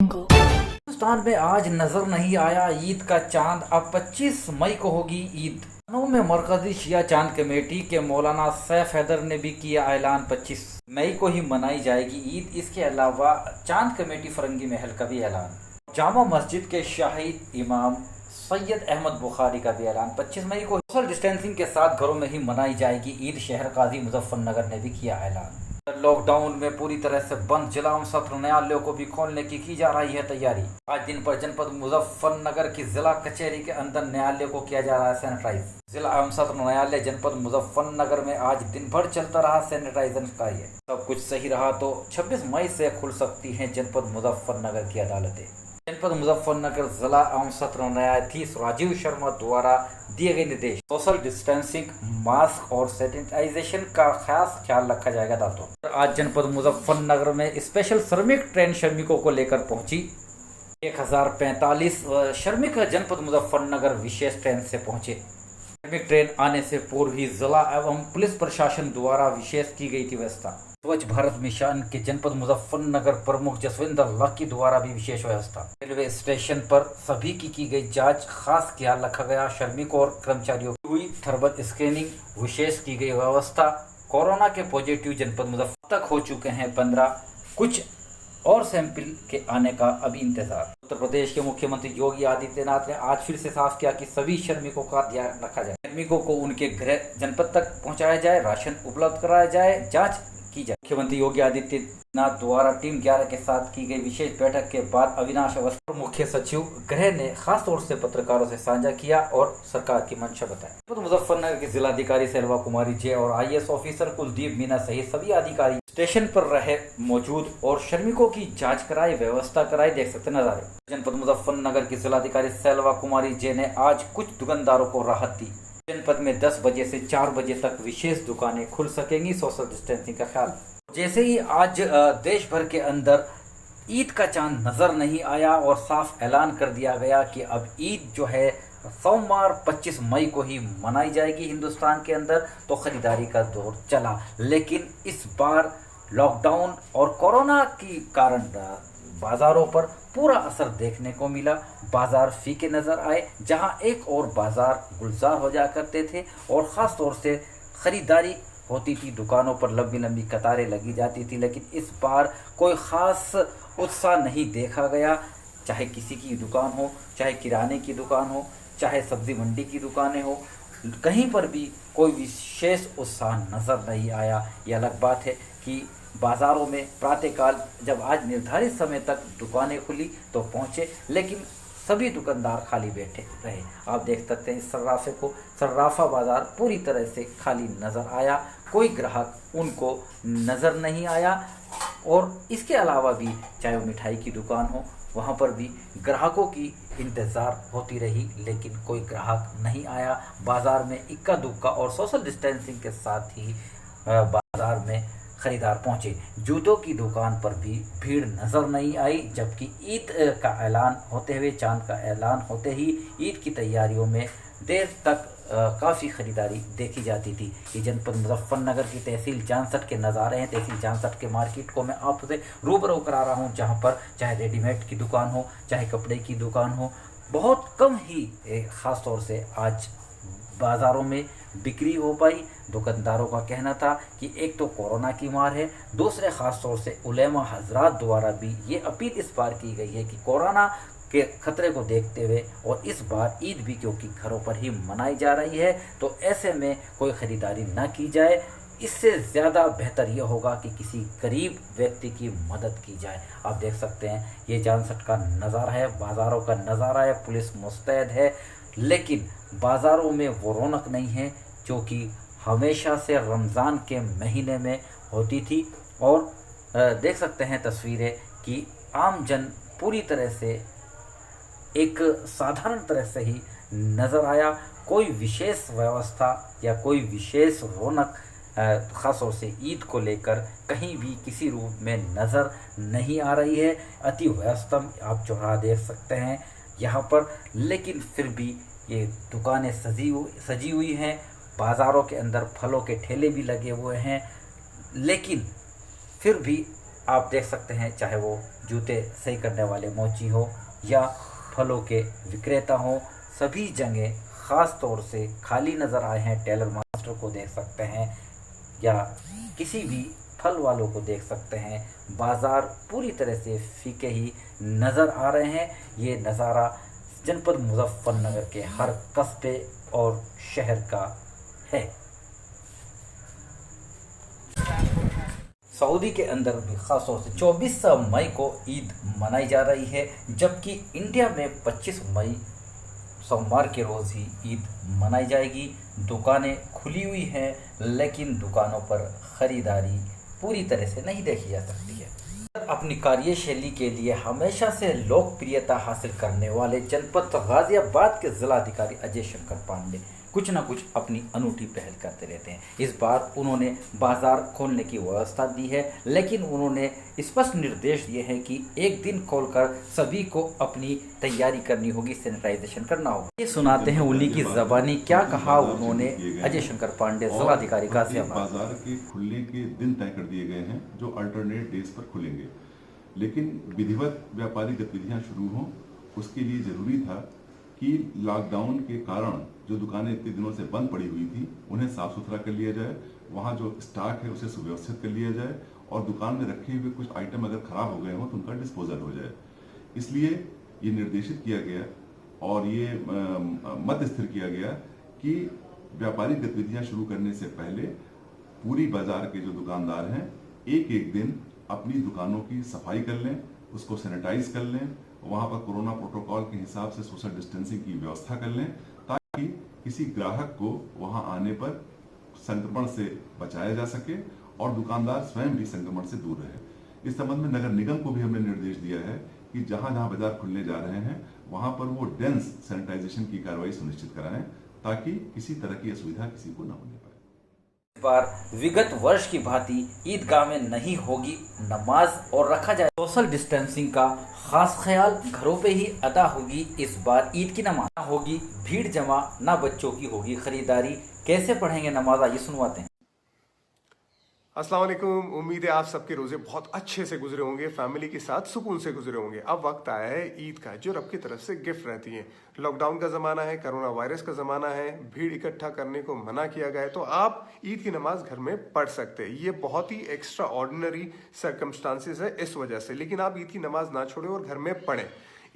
हिंदुस्तान में आज नजर नहीं आया ईद का चांद। अब 25 मई को होगी ईद। लखनऊ में मरकजी शिया चांद कमेटी के मौलाना सैफ हैदर ने भी किया ऐलान, 25 मई को ही मनाई जाएगी ईद। इसके अलावा चांद कमेटी फरंगी महल का भी ऐलान। जामा मस्जिद के शाही इमाम सैयद अहमद बुखारी का भी ऐलान, 25 मई को सोशल डिस्टेंसिंग के साथ घरों में ही मनाई जाएगी ईद। शहर काजी मुजफ्फरनगर ने भी किया ऐलान। लॉकडाउन में पूरी तरह से बंद जिला एवं सत्र न्यायालयों को भी खोलने की जा रही है तैयारी। आज दिन पर जनपद मुजफ्फरनगर की जिला कचहरी के अंदर न्यायालय को किया जा रहा है सैनिटाइज। जिला एवं सत्र न्यायालय जनपद मुजफ्फरनगर में आज दिन भर चलता रहा सैनिटाइजर कार्य। सब कुछ सही रहा तो 26 मई से खुल सकती है जनपद मुजफ्फरनगर की अदालतें। जनपद मुजफ्फरनगर जिला एवं सत्र न्यायाधीश राजीव शर्मा द्वारा दिए गए निर्देश, सोशल डिस्टेंसिंग, मास्क और सैनिटाइजेशन का खास ख्याल रखा जाएगा। दांतों आज जनपद मुजफ्फरनगर में स्पेशल श्रमिक ट्रेन श्रमिकों को लेकर पहुंची। 1045 श्रमिक जनपद मुजफ्फरनगर विशेष ट्रेन से पहुंचे। श्रमिक ट्रेन आने से पूर्व ही जिला एवं पुलिस प्रशासन द्वारा विशेष की गई थी व्यवस्था। स्वच्छ भारत मिशन के जनपद मुजफ्फरनगर प्रमुख जसविंदर लक्की द्वारा भी विशेष व्यवस्था। रेलवे स्टेशन पर सभी की गई जांच, खास ख्याल रखा गया। श्रमिकों और कर्मचारियों की हुई थर्मल स्क्रीनिंग, विशेष की गई व्यवस्था। कोरोना के पॉजिटिव जनपद मुजफ्फर तक हो चुके हैं 15, कुछ और सैंपल के आने का अभी इंतजार। उत्तर प्रदेश के मुख्यमंत्री योगी आदित्यनाथ ने आज फिर से साफ किया कि सभी श्रमिकों का ध्यान रखा जाए। श्रमिकों को उनके गृह जनपद तक पहुंचाया जाए, राशन उपलब्ध कराया जाए, जांच की जाए। मुख्यमंत्री योगी आदित्यनाथ द्वारा टीम 11 के साथ की गई विशेष बैठक के बाद अविनाश अवस्थी मुख्य सचिव गृह ने खास तौर से पत्रकारों से साझा किया और सरकार की मंशा बताई। मुजफ्फरनगर के जिलाधिकारी सेल्वा कुमारी जे और IAS ऑफिसर कुलदीप मीना सहित सभी अधिकारी स्टेशन पर रहे मौजूद और श्रमिकों की जांच कराई, व्यवस्था कराई। देख सकते नजारे। जनपद मुजफ्फरनगर की जिलाधिकारी सेल्वा कुमारी जे ने आज कुछ दुकानदारों को राहत दी। जनपद में 10 बजे से 4 बजे तक विशेष दुकानें खुल सकेंगी, सोशल डिस्टेंसिंग का ख्याल। जैसे ही आज देश भर के अंदर ईद का चांद नजर नहीं आया और साफ ऐलान कर दिया गया कि अब ईद जो है सोमवार 25 मई को ही मनाई जाएगी हिंदुस्तान के अंदर, तो खरीदारी का दौर चला। लेकिन इस बार लॉकडाउन और कोरोना के कारण बाजारों पर पूरा असर देखने को मिला। बाजार फीके नजर आए, जहां एक और बाजार गुलजार हो जा करते थे और ख़ास तौर से ख़रीदारी होती थी। दुकानों पर लंबी लंबी कतारें लगी जाती थी, लेकिन इस बार कोई ख़ास उत्साह नहीं देखा गया। चाहे किसी की दुकान हो, चाहे किराने की दुकान हो, चाहे सब्जी मंडी की दुकानें हो, कहीं पर भी कोई विशेष उत्साह नज़र नहीं आया। यह अलग बात है कि बाज़ारों में प्रातःकाल जब आज निर्धारित समय तक दुकानें खुली तो पहुँचे, लेकिन सभी दुकानदार खाली बैठे रहे। आप देख सकते हैं इस सर्राफे को, सर्राफा बाज़ार पूरी तरह से खाली नज़र आया, कोई ग्राहक उनको नज़र नहीं आया। और इसके अलावा भी चाहे वो मिठाई की दुकान हो, वहाँ पर भी ग्राहकों की इंतज़ार होती रही, लेकिन कोई ग्राहक नहीं आया। बाज़ार में इक्का दुक्का और सोशल डिस्टेंसिंग के साथ ही बाज़ार में खरीदार पहुंचे। जूतों की दुकान पर भी भीड़ नज़र नहीं आई, जबकि ईद का ऐलान होते हुए, चांद का ऐलान होते ही ईद की तैयारियों में देर तक काफ़ी खरीदारी देखी जाती थी। ये जनपद मुजफ्फरनगर की तहसील जानसठ के नज़ारे हैं। तहसील जानसठ के मार्केट को मैं आपसे रूबरू करा रहा हूँ, जहाँ पर चाहे रेडीमेड की दुकान हो, चाहे कपड़े की दुकान हो, बहुत कम ही ख़ास तौर से आज बाज़ारों में बिक्री हो पाई। दुकानदारों का कहना था कि एक तो कोरोना की मार है, दूसरे ख़ास तौर से उलेमा हजरात द्वारा भी ये अपील इस बार की गई है कि कोरोना के खतरे को देखते हुए और इस बार ईद भी क्योंकि घरों पर ही मनाई जा रही है, तो ऐसे में कोई ख़रीदारी ना की जाए। इससे ज़्यादा बेहतर यह होगा कि किसी गरीब व्यक्ति की मदद की जाए। आप देख सकते हैं ये जानसठ का नज़ारा है, बाज़ारों का नज़ारा है, पुलिस मुस्तैद है, लेकिन बाज़ारों में वो रौनक नहीं है जो कि हमेशा से रमज़ान के महीने में होती थी। और देख सकते हैं तस्वीरें कि आम जन पूरी तरह से एक साधारण तरह से ही नज़र आया। कोई विशेष व्यवस्था या कोई विशेष रौनक ख़ास तौर से ईद को लेकर कहीं भी किसी रूप में नज़र नहीं आ रही है। अति व्यस्तम आप चौराहा देख सकते हैं यहाँ पर, लेकिन फिर भी ये दुकानें सजी हुई हैं। बाज़ारों के अंदर फलों के ठेले भी लगे हुए हैं, लेकिन फिर भी आप देख सकते हैं, चाहे वो जूते सही करने वाले मोची हो या फलों के विक्रेता हो, सभी जगह ख़ास तौर से खाली नज़र आए हैं। टेलर मास्टर को देख सकते हैं या किसी भी फल वालों को देख सकते हैं। बाज़ार पूरी तरह से फीके ही नज़र आ रहे हैं। ये नज़ारा जनपद मुजफ्फरनगर के हर कस्बे और शहर का है। सऊदी के अंदर भी ख़ास तौर से 24 मई को ईद मनाई जा रही है, जबकि इंडिया में 25 मई सोमवार के रोज़ ही ईद मनाई जाएगी। दुकानें खुली हुई हैं, लेकिन दुकानों पर ख़रीदारी पूरी तरह से नहीं देखी जा सकती है। अपनी कार्यशैली के लिए हमेशा से लोकप्रियता हासिल करने वाले जनपद गाज़ियाबाद के ज़िलाधिकारी अजय शंकर पांडे कुछ ना कुछ अपनी अनूठी पहल करते रहते हैं। इस बार उन्होंने बाज़ार खोलने की व्यवस्था दी है, लेकिन उन्होंने स्पष्ट निर्देश दिए हैं कि एक दिन खोलकर सभी को अपनी तैयारी करनी होगी, सैनिटाइजेशन करना होगा। ये सुनाते हैं उन्हीं की ज़बानी क्या कहा उन्होंने अजय शंकर पांडे ज़िलाधिकारी गाज़ियाबाद। बाजार के खुलने के दिन तय कर दिए गए हैं जो अल्टरनेट डेज पर खुलेंगे, लेकिन विधिवत व्यापारिक गतिविधियां शुरू हों उसके लिए ज़रूरी था कि लॉकडाउन के कारण जो दुकानें इतने दिनों से बंद पड़ी हुई थी उन्हें साफ सुथरा कर लिया जाए, वहाँ जो स्टॉक है उसे सुव्यवस्थित कर लिया जाए और दुकान में रखे हुए कुछ आइटम अगर खराब हो गए हों तो उनका डिस्पोजल हो जाए। इसलिए ये निर्देशित किया गया और ये मत स्थिर किया गया कि व्यापारिक गतिविधियां शुरू करने से पहले पूरी बाजार के जो दुकानदार हैं एक एक दिन अपनी दुकानों की सफाई कर लें, उसको सैनिटाइज कर लें, वहाँ पर कोरोना प्रोटोकॉल के हिसाब से सोशल डिस्टेंसिंग की व्यवस्था कर लें ताकि किसी ग्राहक को वहाँ आने पर संक्रमण से बचाया जा सके और दुकानदार स्वयं भी संक्रमण से दूर रहे। इस संबंध में नगर निगम को भी हमने निर्देश दिया है कि जहाँ जहाँ बाजार खुलने जा रहे हैं वहाँ पर वो डेंस सैनिटाइजेशन की कार्रवाई सुनिश्चित कराएं ताकि किसी तरह की असुविधा किसी को न होने पाए। इस बार विगत वर्ष की भांति ईदगाह में नहीं होगी नमाज और रखा जाए सोशल डिस्टेंसिंग का खास ख्याल, घरों पे ही अदा होगी इस बार ईद की नमाज। ना होगी भीड़ जमा, ना बच्चों की होगी खरीदारी। कैसे पढ़ेंगे नमाज, आइए सुनवाते हैं। अस्सलाम वालेकुम। उम्मीद है आप सबके रोजे बहुत अच्छे से गुजरे होंगे, फैमिली के साथ सुकून से गुजरे होंगे। अब वक्त आया है ईद का, जो रब की तरफ से गिफ्ट रहती है। लॉकडाउन का ज़माना है, कोरोना वायरस का ज़माना है, भीड़ इकट्ठा करने को मना किया गया है, तो आप ईद की नमाज घर में पढ़ सकते हैं। ये बहुत ही एक्स्ट्रा ऑर्डिनरी सर्कमस्टांसिस है इस वजह से, लेकिन आप ईद की नमाज ना छोड़ें और घर में पढ़ें।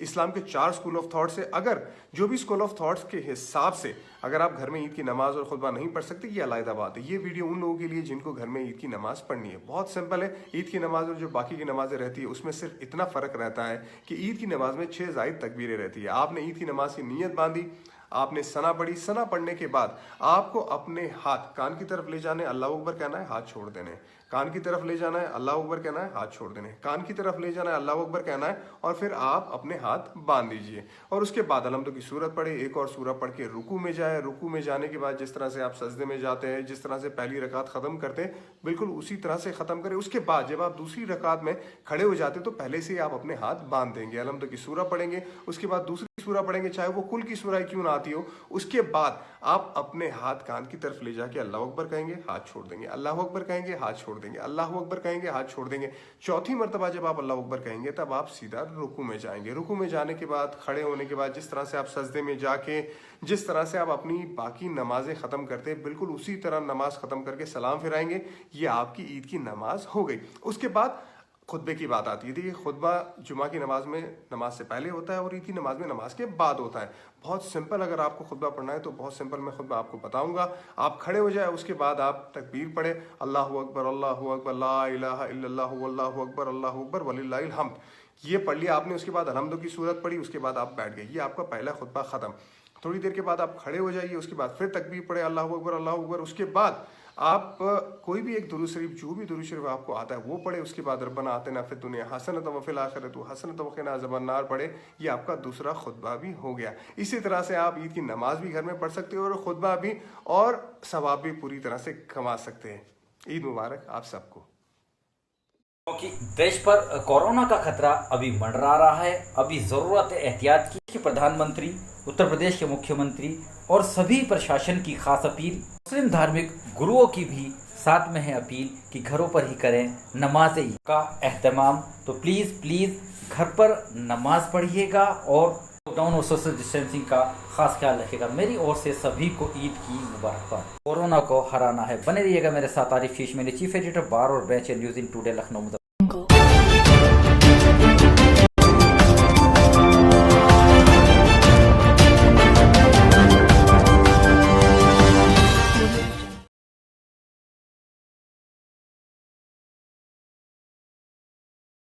इस्लाम के 4 स्कूल ऑफ थॉट से अगर जो भी स्कूल ऑफ थॉट्स के हिसाब से अगर आप घर में ईद की नमाज और खुतबा नहीं पढ़ सकते, ये अलग बात है। ये वीडियो उन लोगों के लिए जिनको घर में ईद की नमाज पढ़नी है। बहुत सिंपल है। ईद की नमाज और जो बाकी की नमाजें रहती है उसमें सिर्फ इतना फ़र्क रहता है कि ईद की नमाज में 6 ज़ायद तकबीरें रहती है। आपने ईद की नमाज की नीयत बांधी, आपने सना पढ़ी, सना पढ़ने के बाद आपको अपने हाथ कान की तरफ ले जाने, अल्लाह अकबर कहना है, हाथ छोड़ देने। कान की तरफ ले जाना है, अल्लाह अकबर कहना है, हाथ छोड़ देने। कान की तरफ ले जाना है, अल्लाह अकबर कहना है और फिर आप अपने हाथ बांध दीजिए। और उसके बाद अलहम्दुलिल्लाह की सूरत पढ़े, एक और सूरत पढ़ के रुकू में जाए। रुकू में जाने के बाद जिस तरह से आप सजदे में जाते हैं, जिस तरह से पहली रकात ख़त्म करते हैं, बिल्कुल उसी तरह से ख़त्म करें। उसके बाद जब आप दूसरी रकात में खड़े हो जाते तो पहले से ही आप अपने हाथ बांध देंगे। अलहम्दुलिल्लाह की सूरत पढ़ेंगे, उसके बाद दूसरी सूरह पढ़ेंगे, चाहे वो कुल की सूरह क्यों ना आती हो। उसके बाद आप अपने हाथ कान की तरफ ले जाके अल्लाह अकबर कहेंगे, हाथ छोड़ देंगे, अल्लाह अकबर कहेंगे, हाथ छोड़ देंगे, अल्लाह अकबर कहेंगे, हाथ छोड़ देंगे। चौथी मर्तबा जब आप अल्लाह अकबर कहेंगे तब आप सीधा रुकू में जाएंगे। रुकू में जाने के बाद खड़े होने के बाद जिस तरह से आप सजदे में जाके जिस तरह से आप अपनी बाकी नमाजें ख़त्म करते हैं, बिल्कुल उसी तरह नमाज ख़त्म करके सलाम फिराएंगे। ये आपकी ईद की नमाज हो गई। उसके बाद खुतबे की बात आती है। देखिए, खुतबा जुमा की नमाज में नमाज से पहले होता है और ईद की नमाज में नमाज के बाद होता है। बहुत सिंपल, अगर आपको खुतबा पढ़ना है तो बहुत सिंपल मैं खुतबा आपको बताऊंगा। आप खड़े हो जाए, उसके बाद आप तकबीर पढ़े, अल्लाहु अकबर, अल्लाहु अकबर, ला इलाहा इल्लल्लाहु वल्लाहु अकबर, अल्लाहु अकबर वलिल्लाहिल हम्द। ये पढ़ लिया आपने। उसके बाद अलहम्दुलिल्लाह की सूरत पढ़ी, उसके बाद आप बैठ गए। ये आपका पहला खुतबा ख़त्म। थोड़ी देर के बाद आप खड़े हो जाइए, उसके बाद फिर तकबीर पढ़े, अल्लाहु अकबर, अल्लाहु अकबर। उसके बाद आप कोई भी एक दुरूद शरीफ, जो भी दुरूद शरीफ आपको आता है वो पढ़े। उसके बाद रब्बना आतिना फिद दुनिया हसनतम व फिल आखिरति हसनतम व क़िना अज़ाबन्नार पढ़े। ये आपका दूसरा खुतबा भी हो गया। इसी तरह से आप ईद की नमाज भी घर में पढ़ सकते हो और खुतबा भी और सवाब भी पूरी तरह से कमा सकते हैं। ईद मुबारक आप सबको। क्योंकि देश पर कोरोना का खतरा अभी मंडरा रहा है, अभी ज़रूरत है एहतियात की। प्रधानमंत्री, उत्तर प्रदेश के मुख्यमंत्री और सभी प्रशासन की खास अपील, मुस्लिम धार्मिक गुरुओं की भी साथ में है अपील कि घरों पर ही करें नमाज ईद का एहतमाम। तो प्लीज़ घर पर नमाज पढ़िएगा और लॉकडाउन और सोशल डिस्टेंसिंग का खास ख्याल रखिएगा। मेरी ओर से सभी को ईद की मुबारकबाद। कोरोना को हराना है। बने रहिएगा मेरे साथ। आरिफ शीश, मेरे चीफ एडिटर बार और bench news in today Lucknow.